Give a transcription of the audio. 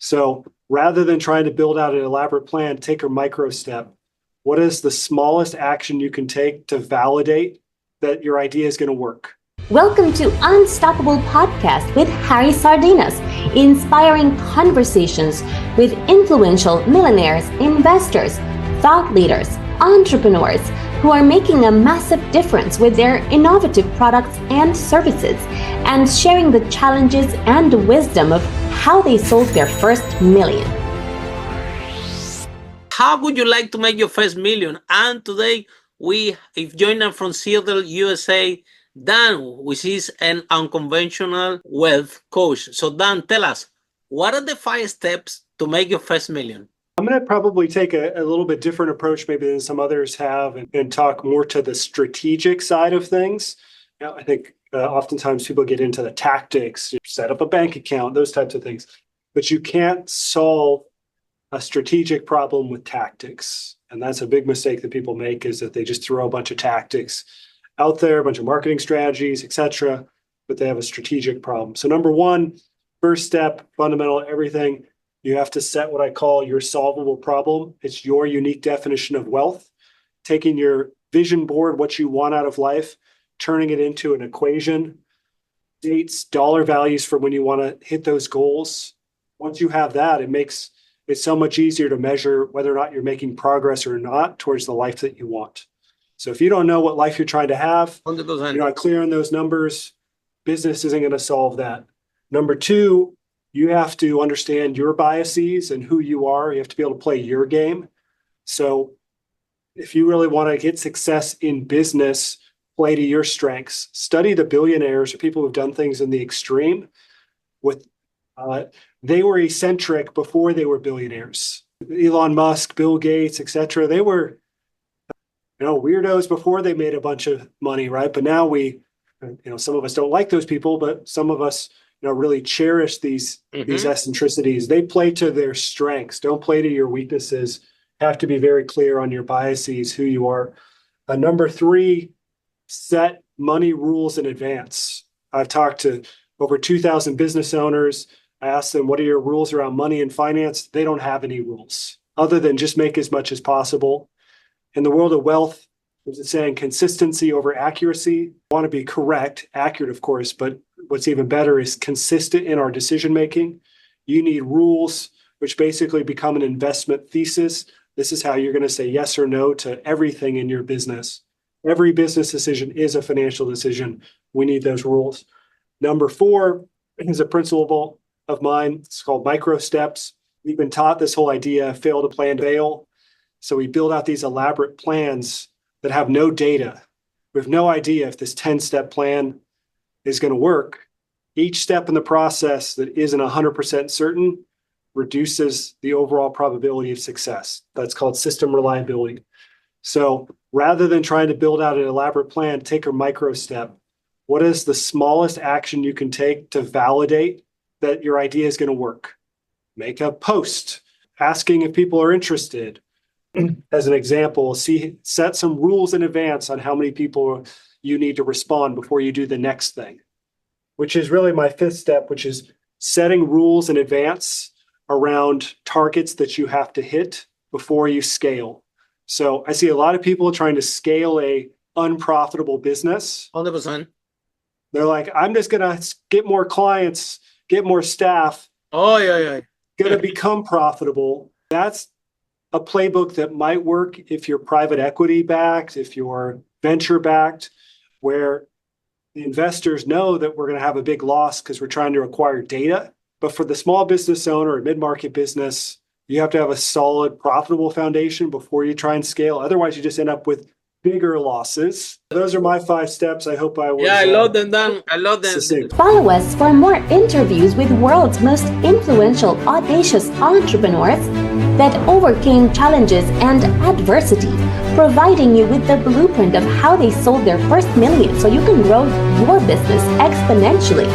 So rather than trying to build out an elaborate plan, take a micro step. What is the smallest action you can take to validate that your idea is going to work? Welcome to Unstoppable Podcast with Harry Sardinas, inspiring conversations with influential millionaires, investors, thought leaders, entrepreneurs who are making a massive difference with their innovative products and services, and sharing the challenges and the wisdom of how they sold their first million. How would you like to make your first million? And today if joining us from Seattle, USA, Dan, which is an unconventional wealth coach. So Dan, tell us, what are the 5 steps to make your first million? I'm going to probably take a little bit different approach maybe than some others have and talk more to the strategic side of things. I think oftentimes people get into the tactics, set up a bank account, those types of things. But you can't solve a strategic problem with tactics. And that's a big mistake that people make, is that they just throw a bunch of tactics out there, a bunch of marketing strategies, etc., but they have a strategic problem. So number one, first step, fundamental, everything, you have to set what I call your solvable problem. It's your unique definition of wealth, taking your vision board, what you want out of life, turning it into an equation, dates, dollar values for when you want to hit those goals. Once you have that, it makes it so much easier to measure whether or not you're making progress or not towards the life that you want. So if you don't know what life you're trying to have, 100%. you're not clear on those numbers, business isn't going to solve that. Number two, you have to understand your biases and who you are. You have to be able to play your game. So if you really want to get success in business, play to your strengths. Study the billionaires or people who've done things in the extreme. They were eccentric before they were billionaires. Elon Musk, Bill Gates, etc. They were weirdos before they made a bunch of money, right? But now some of us don't like those people, but some of us, really cherish these eccentricities. They play to their strengths. Don't play to your weaknesses. Have to be very clear on your biases, who you are. Number 3, set money rules in advance. I've talked to over 2,000 business owners. I asked them, what are your rules around money and finance? They don't have any rules other than just make as much as possible. In the world of wealth, there's a saying, consistency over accuracy. You want to be correct, accurate, of course, but what's even better is consistent in our decision making. You need rules, which basically become an investment thesis. This is how you're going to say yes or no to everything in your business. Every business decision is a financial decision. We need those rules. Number 4 is a principle of mine. It's called micro steps. We've been taught this whole idea, fail to plan to fail. So we build out these elaborate plans that have no data. We have no idea if this 10-step plan is going to work. Each step in the process that isn't 100% certain reduces the overall probability of success. That's called system reliability. So rather than trying to build out an elaborate plan, take a micro step. What is the smallest action you can take to validate that your idea is going to work? Make a post asking if people are interested. As an example, set some rules in advance on how many people you need to respond before you do the next thing, which is really my 5th step, which is setting rules in advance around targets that you have to hit before you scale. So I see a lot of people trying to scale a unprofitable business. 100%. They're like, I'm just going to get more clients, get more staff. Oh, yeah. Going to become profitable. That's a playbook that might work if you're private equity backed, if you're venture backed, where the investors know that we're going to have a big loss because we're trying to acquire data. But for the small business owner or mid-market business, you have to have a solid, profitable foundation before you try and scale. Otherwise, you just end up with bigger losses. Those are my 5 steps. I hope I was. Yeah, I love them, Dan. I love them. Succinct. Follow us for more interviews with world's most influential, audacious entrepreneurs that overcame challenges and adversity, providing you with the blueprint of how they sold their first million so you can grow your business exponentially.